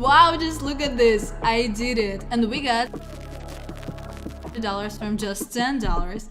Wow, just look at this. I did it. And we got $2 from just $10.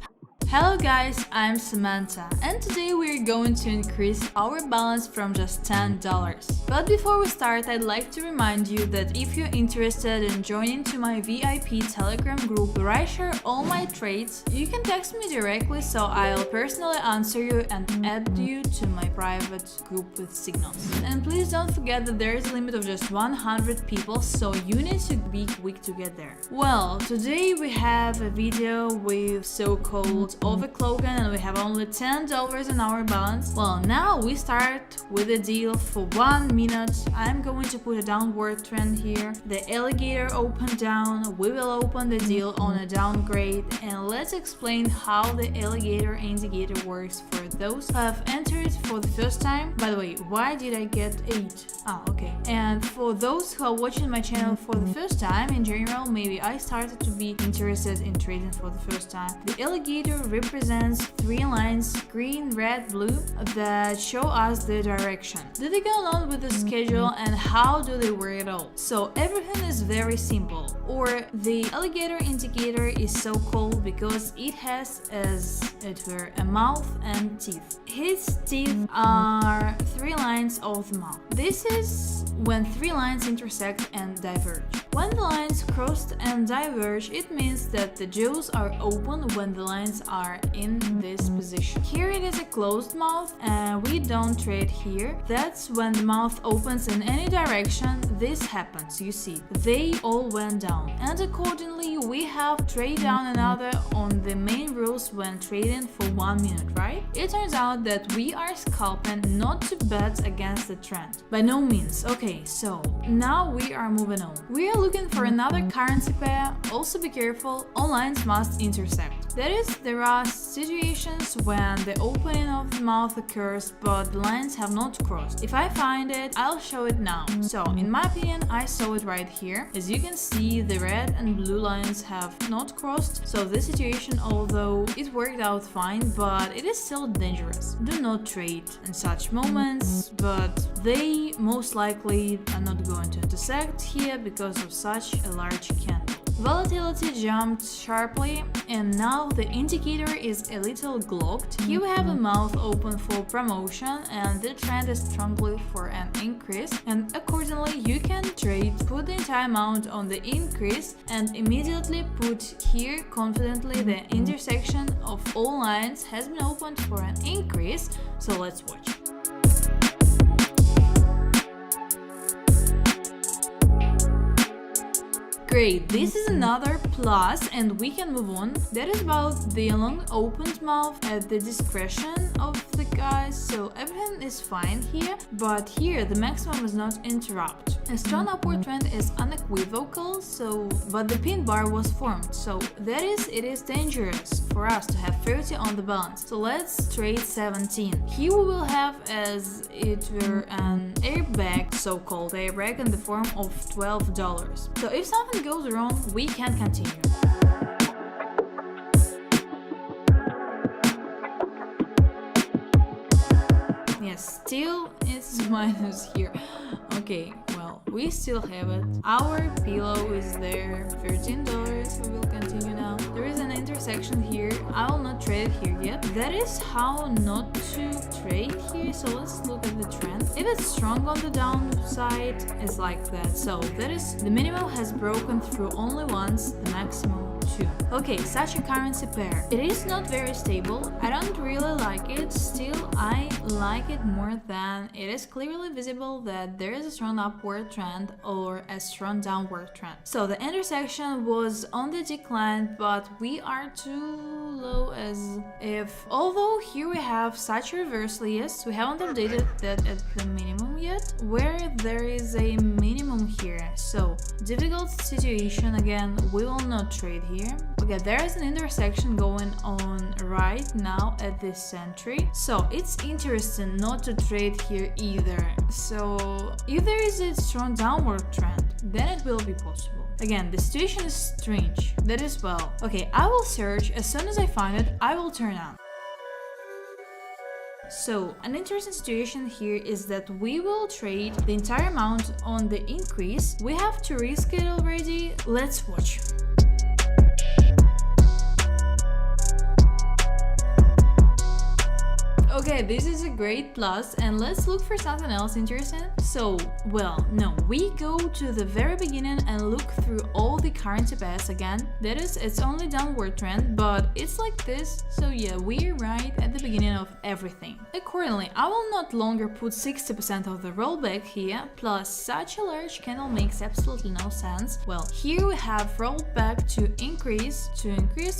Hello guys, I'm Samantha, and today we're going to increase our balance from just $10. But before we start, I'd like to remind you that if you're interested in joining to my VIP Telegram group where I share all my trades, you can text me directly so I'll personally answer you and add you to my private group with signals. And please don't forget that there is a limit of just 100 people, so you need to be quick to get there. Well, today we have a video with so-called overclocken and we have only $10 in our balance. Well, now we start with a deal for 1 minute. I'm going to put a downward trend here. The alligator opened down. We will open the deal on a downgrade, and let's explain how the alligator indicator works for those who have entered for the first time. By the way, why did I get 8? Okay. And for those who are watching my channel for the first time, in general, maybe I started to be interested in trading for the first time. The alligator represents 3 lines, green, red, blue, that show us the direction. Do they go along with the schedule, and how do they work it all? So everything is very simple. Or the alligator indicator is so called because it has, as it were, a mouth and teeth. His teeth are 3 lines of the mouth. This is when 3 lines intersect and diverge. When the lines cross and diverge, it means that the jaws are open when the lines are in this position. Here it is a closed mouth and we don't trade here. That's when the mouth opens in any direction. This happens, you see. They all went down. And accordingly, we have trade down another on the main rules when trading for 1 minute, right? It turns out that we are scalping, not to bet against the trend. By no means. Okay, so now we are moving on. We are looking for another currency pair. Also be careful, all lines must intersect. That is, there are situations when the opening of the mouth occurs but the lines have not crossed. If I find it, I'll show it now. So in my opinion, I saw it right here. As you can see, the red and blue lines have not crossed, so this situation, although it worked out fine, but it is still dangerous. Do not trade in such moments, but they most likely are not going to intersect here because of such a large candle. Volatility jumped sharply and now the indicator is a little glocked. Here we have a mouth open for promotion and the trend is strongly for an increase, and accordingly you can trade, put the entire amount on the increase and immediately put here confidently the intersection of all lines has been opened for an increase. So let's watch. Great, this is another plus and we can move on. That is about the long opened mouth at the discretion of the guys, so everything is fine here, but here the maximum is not interrupt. A strong upward trend is unequivocal, but the pin bar was formed, so that is, it is dangerous for us to have 30 on the balance. So let's trade 17. Here we will have as it were an airbag, so-called airbag, in the form of $12. So if something goes wrong, we can continue. Yes, still it's minus here. Okay, well, we still have it. Our pillow is there, $13. We will continue now. There is an intersection here. I will not trade it here yet. That is how not to trade here. So let's look at the trend. If it's strong on the downside, it's like that. So that is, the minimum has broken through only once, the maximum 2. Okay, such a currency pair. It is not very stable. I don't really like it. Still, I like it more than it is clearly visible that there is a strong upward trend or a strong downward trend. So the intersection was on the decline, but we are too low as if, although here we have such reversal, yes, we haven't updated that at the minimum yet, where there is a minimum here. So difficult situation again, we will not trade here. Okay, there is an intersection going on right now at this entry, so it's interesting not to trade here either. So if there is a strong downward trend, then it will be possible. Again, the situation is strange, that is well. Okay, I will search, as soon as I find it, I will turn on. So an interesting situation here is that we will trade the entire amount on the increase. We have to risk it already. Let's watch. Okay, this is a great plus, and let's look for something else interesting. So, well, no, we go to the very beginning and look through all the currency pairs again. That is, it's only downward trend, but it's like this, so yeah, we're right at the beginning of everything. Accordingly, I will not longer put 60% of the rollback here, plus such a large candle makes absolutely no sense. Well, here we have rollback to increase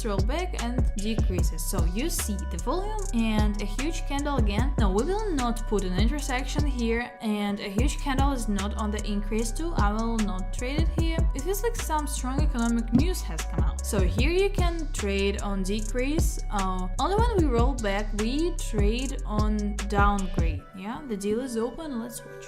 rollback and decreases. So you see the volume and a huge candle again. No, we will not put an intersection here, and a huge candle is not on the increase too. I will not trade it here. It feels like some strong economic news has come out. So here you can trade on decrease. Only when we roll back, we trade on downgrade. Yeah, the deal is open. Let's watch.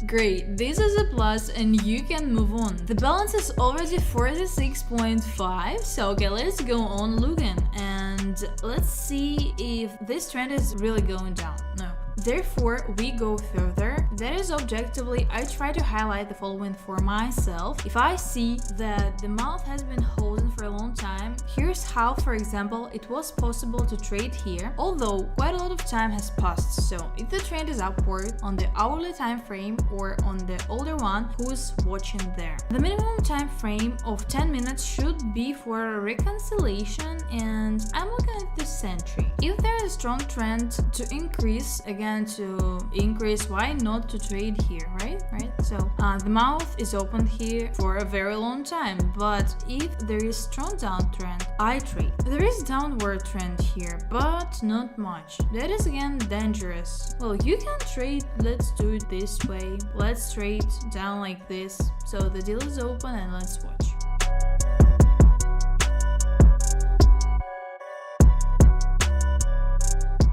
Great, this is a plus and you can move on. The balance is already 46.5, so okay, let's go on looking and let's see if this trend is really going down. No. Therefore, we go further. That is objectively, I try to highlight the following for myself. If I see that the mouth has been holding for a long time, here's how, for example, it was possible to trade here, although quite a lot of time has passed. So if the trend is upward on the hourly time frame or on the older one, who's watching there? The minimum time frame of 10 minutes should be for a reconciliation, and I'm looking at the century. If there is a strong trend to increase, again to increase, why not to trade here, right? So the mouth is open here for a very long time, but if there is strong downtrend, I trade. There is downward trend here, but not much. That is again dangerous. Well, you can trade, let's do it this way. Let's trade down like this. So the deal is open and let's watch.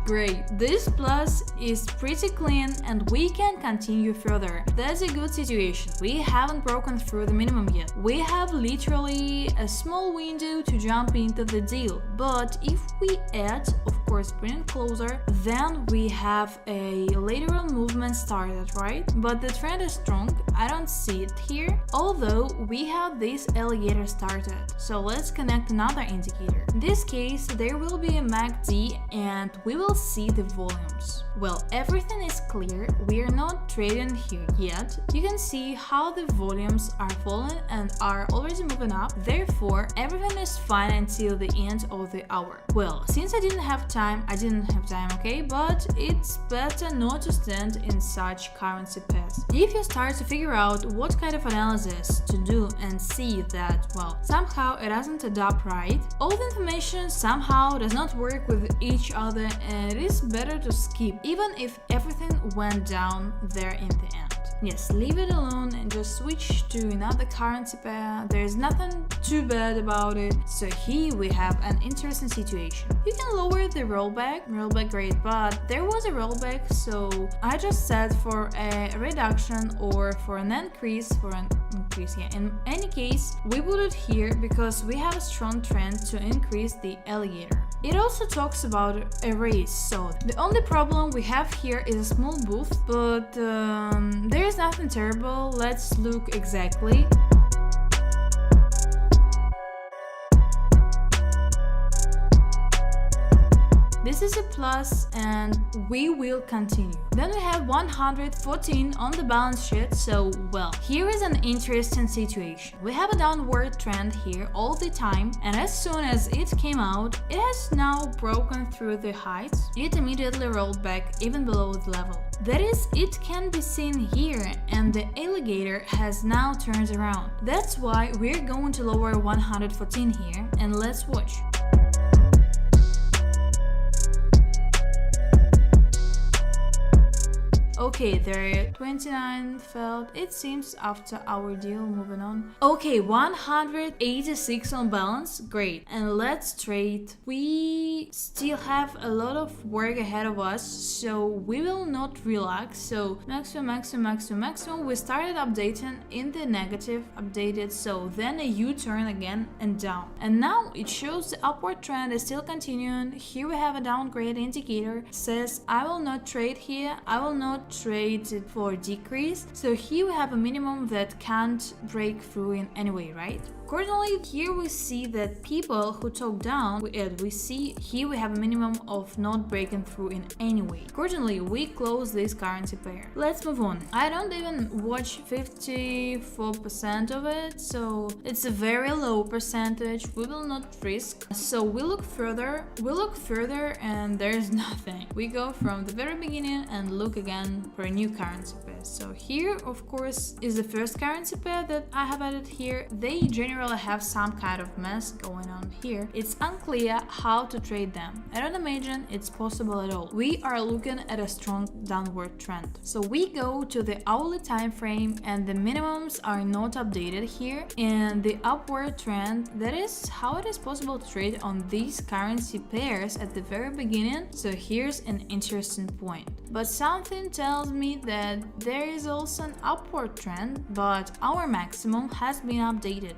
Great, this plus is pretty clean and we can continue further. That's a good situation. We haven't broken through the minimum yet. We have literally a small window to jump into the deal, but if we add, of course, bring it closer, then we have a lateral movement started, right? But the trend is strong. I don't see it here, although we have this alligator started. So let's connect another indicator. In this case, there will be a MACD and we will see the volumes. Well, everything is clear. We are not trading here yet. You can see how the volumes are falling and are already moving up. Therefore, everything is fine until the end of the hour. Well, since I didn't have time, okay? But it's better not to stand in such currency pairs. If you start to figure out what kind of analysis to do and see that, well, somehow it doesn't add up right, all the information somehow does not work with each other, and it is better to skip, even if everything went down there in the end. Yes, leave it alone and just switch to another currency pair. There is nothing too bad about it. So here we have an interesting situation. You can lower the rollback great, but there was a rollback, so I just set for a reduction or for an increase, yeah. In any case, we put it here because we have a strong trend to increase the alligator. It also talks about a raise, so the only problem we have here is a small boost, but there is nothing terrible. Let's look exactly. This is a plus and we will continue. Then we have 114 on the balance sheet, so well, here is an interesting situation. We have a downward trend here all the time, and as soon as it came out, it has now broken through the heights. It immediately rolled back even below the level. That is, it can be seen here, and the alligator has now turned around. That's why we're going to lower 114 here, and let's watch. Okay, there 29 failed. It seems after our deal. Moving on. Okay, 186 on balance. Great. And let's trade. We still have a lot of work ahead of us, so we will not relax. So maximum. We started updating in the negative, updated, so then a U-turn again and down. And now it shows the upward trend is still continuing. Here we have a downgrade indicator, says I will not trade here, I will not trade it for decrease. So here we have a minimum that can't break through in any way, right? Accordingly, here we see that people who talk down, we see here we have a minimum of not breaking through in any way. Accordingly, we close this currency pair. Let's move on. I don't even watch 54% of it, so it's a very low percentage. We will not risk. So we look further, and there's nothing. We go from the very beginning and look again for a new currency pair. So here, of course, is the first currency pair that I have added here. They generally have some kind of mess going on here. It's unclear how to trade them. I don't imagine it's possible at all. We are looking at a strong downward trend. So we go to the hourly time frame and the minimums are not updated here. And the upward trend, that is how it is possible to trade on these currency pairs at the very beginning. So here's an interesting point. But something tells me that there is also an upward trend, but our maximum has been updated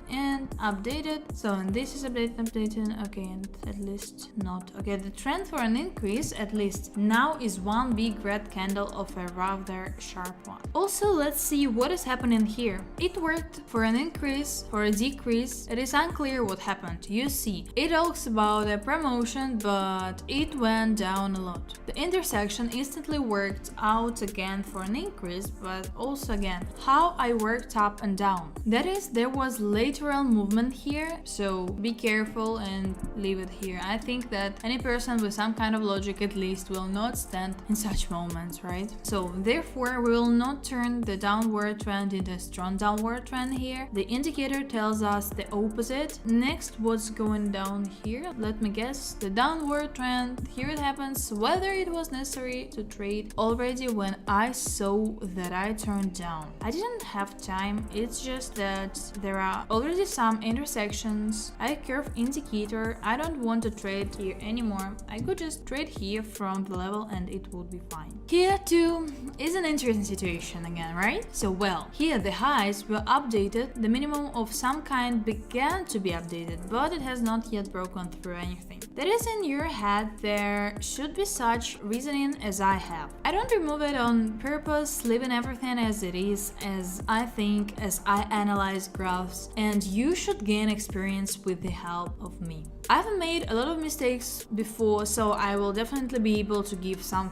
and updated. So and this is updating, okay, and at least not. Okay, the trend for an increase at least now is one big red candle of a rather sharp one. Also, let's see what is happening here. It worked for an increase, for a decrease. It is unclear what happened. You see, it talks about a promotion, but it went down a lot. The intersection instantly worked out again for an increase, but also again how I worked up and down. That is, there was lateral movement here, so be careful and leave it here. I think that any person with some kind of logic at least will not stand in such moments, right? So therefore we will not turn the downward trend into a strong downward trend here. The indicator tells us the opposite. Next, what's going down here? Let me guess, the downward trend. Here it happens, whether it was necessary to trade already when I saw that I turned down. I didn't have time, it's just that there are already some intersections. I curve indicator, I don't want to trade here anymore. I could just trade here from the level and it would be fine. Here too is an interesting situation again, right? So well, here the highs were updated, the minimum of some kind began to be updated, but it has not yet broken through anything. That is in your head, there should be such reasoning as I have. I don't remove it on purpose, leaving everything as it is, as I think, as I analyze graphs, and you should gain experience with the help of me. I've made a lot of mistakes before, so I will definitely be able to give some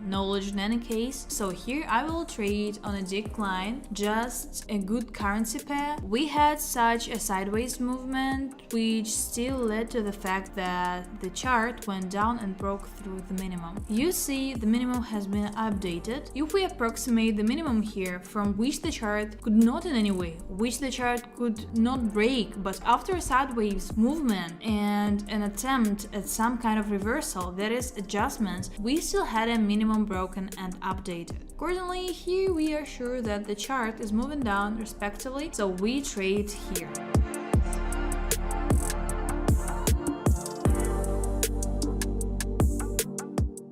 knowledge in any case. So here I will trade on a decline, just a good currency pair. We had such a sideways movement, which still led to the fact that the chart went down and broke through the minimum. You see, the minimum has been updated. If we approximate the minimum here, from which the chart could not in any way, which the chart could not break, but after a sideways movement and an attempt at some kind of reversal, that is adjustments, we still had a minimum broken and updated. Accordingly, here we are sure that the chart is moving down respectively, so we trade here.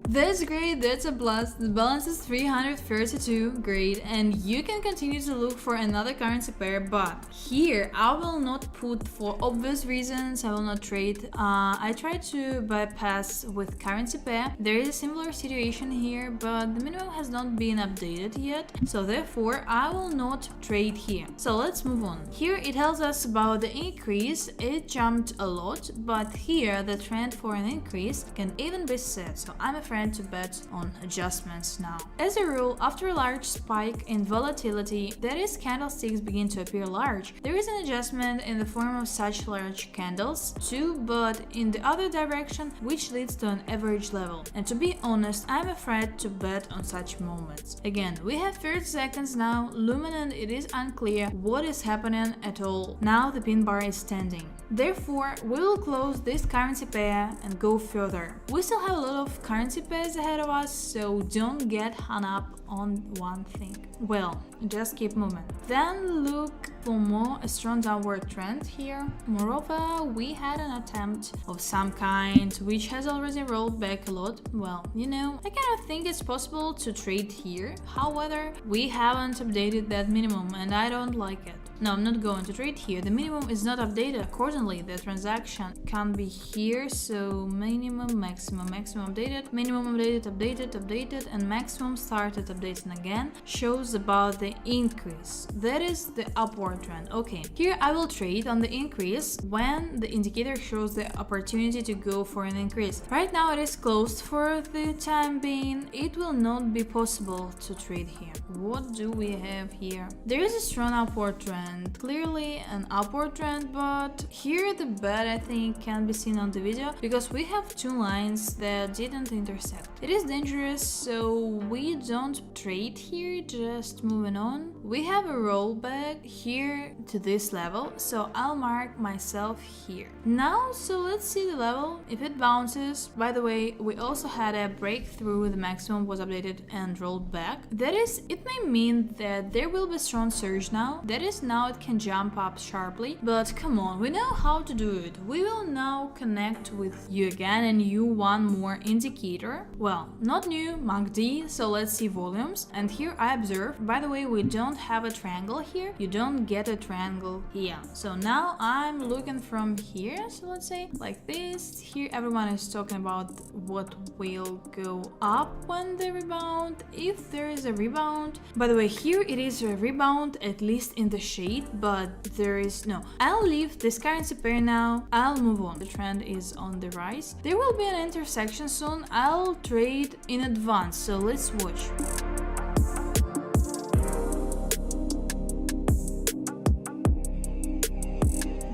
That's great, that's a plus. The balance is 332, great, and you can continue to look for another currency pair, but here I will not put, for obvious reasons, I will not trade. I try to bypass with currency pair. There is a similar situation here, but the minimum has not been updated yet, so therefore I will not trade here. So let's move on. Here it tells us about the increase. It jumped a lot, but here the trend for an increase can even be set, so I'm afraid to bet on adjustments now. As a rule, after a large spike in volatility, that is, candlesticks begin to appear large, there is an adjustment in the form of such large candles too, but in the other direction, which leads to an average level. And to be honest, I'm afraid to bet on such moments. Again, we have 30 seconds now, luminant, it is unclear what is happening at all. Now the pin bar is standing. Therefore, we will close this currency pair and go further. We still have a lot of currency pairs ahead of us, so don't get hung up on one thing. Well, just keep moving. Then look for more a strong downward trend here. Moreover, we had an attempt of some kind which has already rolled back a lot. Well, you know, I kind of think it's possible to trade here. However, we haven't updated that minimum and I don't like it. No, I'm not going to trade here. The minimum is not updated accordingly. The transaction can be here, so minimum, maximum, maximum updated, minimum updated, updated, updated, and maximum started updating again shows about the increase. That is the upward trend. Okay, here I will trade on the increase when the indicator shows the opportunity to go for an increase. Right now it is closed for the time being. It will not be possible to trade here. What do we have here? There is a strong upward trend, clearly an upward trend, but here the bet I think can be seen on the video because we have two lines that didn't intersect. It is dangerous, so we don't trade here, just moving on. We have a rollback here to this level, so I'll mark myself here. Now, so let's see the level, if it bounces. By the way, we also had a breakthrough, the maximum was updated and rolled back. That is, it may mean that there will be a strong surge now. That is, now it can jump up sharply, but come on, we know how to do it. We will now connect with you again and you one more indicator. Well, not new, MACD, so let's see volumes. And here I observe, by the way, we don't have a triangle here. You don't get a triangle here. So now I'm looking from here, so let's say like this. Here everyone is talking about what will go up when they rebound, if there is a rebound. By the way, here it is a rebound, at least in the shade, but there is no. I'll leave this currency pair now. I'll move on. The trend is on the rise. There will be an intersection soon. I'll trade in advance, so let's watch.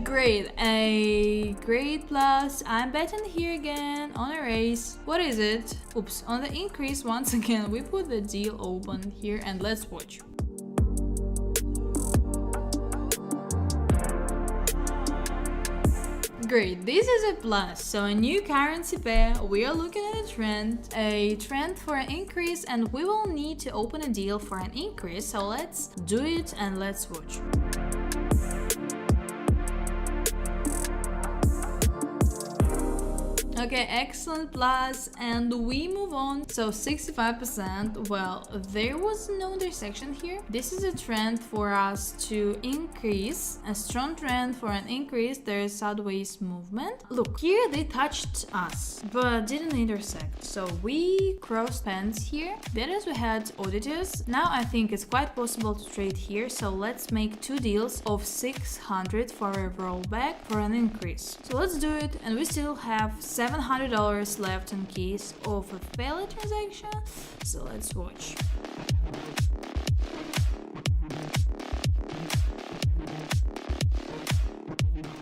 Great, a great plus. I'm betting here again on a raise. What is it? Oops, on the increase once again. We put the deal open here and let's watch. Great, this is a plus, so a new currency pair. We are looking at a trend for an increase, and we will need to open a deal for an increase, so let's do it and let's watch. Okay, excellent plus, and we move on. So 65%, well, there was no intersection here. This is a trend for us to increase, a strong trend for an increase. There is sideways movement. Look, here they touched us, but didn't intersect. So we crossed paths here. That is, we had auditors. Now I think it's quite possible to trade here. So let's make two deals of 600 for a rollback for an increase. So let's do it, and we still have $700 left in case of a failed transaction, so let's watch.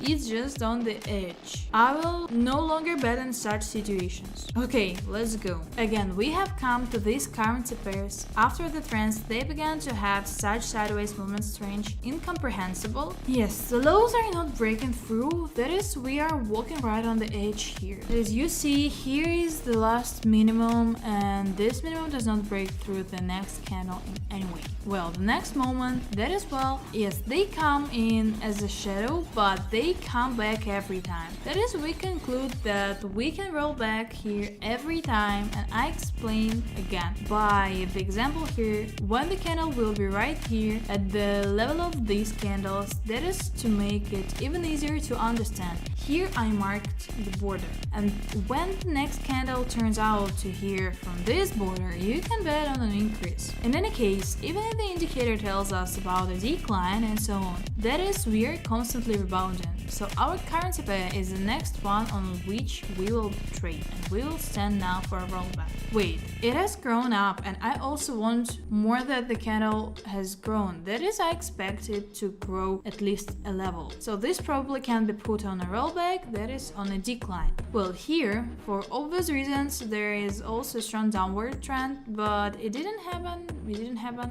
It's just on the edge. I will no longer bet in such situations. Okay, let's go. Again, we have come to these currency pairs. After the trends, they began to have such sideways movements, strange, incomprehensible. Yes, the lows are not breaking through. That is, we are walking right on the edge here. As you see, here is the last minimum, and this minimum does not break through the next candle in any way. Well, the next moment, that is, well, yes, they come in as a shadow, but they come back every time. That is, we conclude that we can roll back here every time, and I explain again by the example here. When the candle will be right here at the level of these candles, that is to make it even easier to understand. Here I marked the border, and when the next candle turns out to here from this border, you can bet on an increase. In any case, even if the indicator tells us about a decline and so on, that is, we are constantly rebounding. So our currency pair is the next one on which we will trade, and we will stand now for a rollback. Wait, it has grown up, and I also want more that the candle has grown. That is, I expect it to grow at least a level. So this probably can be put on a rollback, that is on a decline. Well, here, for obvious reasons, there is also a strong downward trend, but it didn't happen,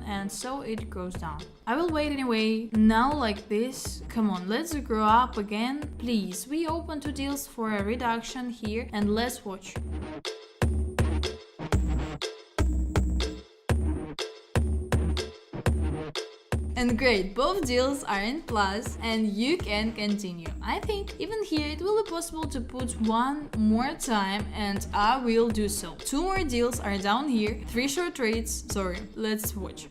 and so it goes down. I will wait anyway, now like this. Come on, let's grow up again. Please, we open two deals for a reduction here, and let's watch. And great, both deals are in plus and you can continue. I think even here it will be possible to put one more time and I will do so. 2 more deals are down here, 3 short trades, sorry, let's watch.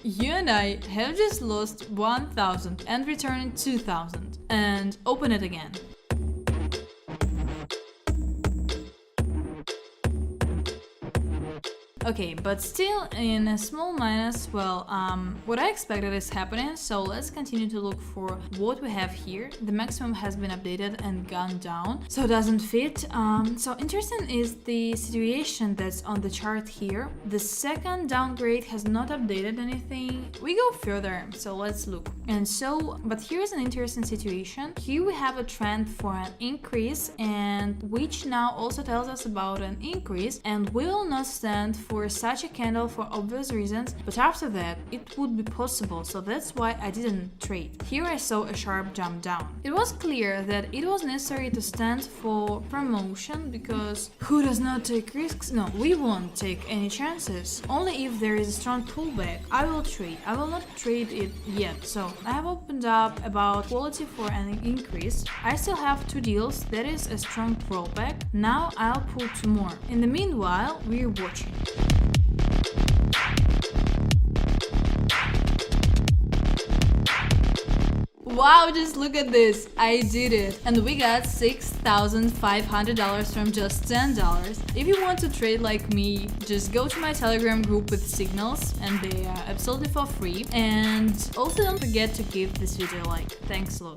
You and I have just lost 1,000 and returned 2,000. And open it again. Okay, but still in a small minus. Well, what I expected is happening, so let's continue to look for what we have here. The maximum has been updated and gone down, so it doesn't fit. So interesting is the situation that's on the chart here. The second downgrade has not updated anything. We go further, so let's look. And so, but here's an interesting situation. Here we have a trend for an increase, and which now also tells us about an increase, and we will not stand for such a candle for obvious reasons, but after that it would be possible, so that's why I didn't trade. Here I saw a sharp jump down. It was clear that it was necessary to stand for promotion, because who does not take risks? No, we won't take any chances. Only if there is a strong pullback I will trade. I will not trade it yet. So I have opened up about quality for an increase. I still have 2 deals, that is a strong pullback. Now I'll put 2 more. In the meanwhile, we're watching. Wow, just look at this, I did it! And we got $6,500 from just $10. If you want to trade like me, just go to my Telegram group with signals, and they are absolutely for free. And also don't forget to give this video a like. Thanks a lot.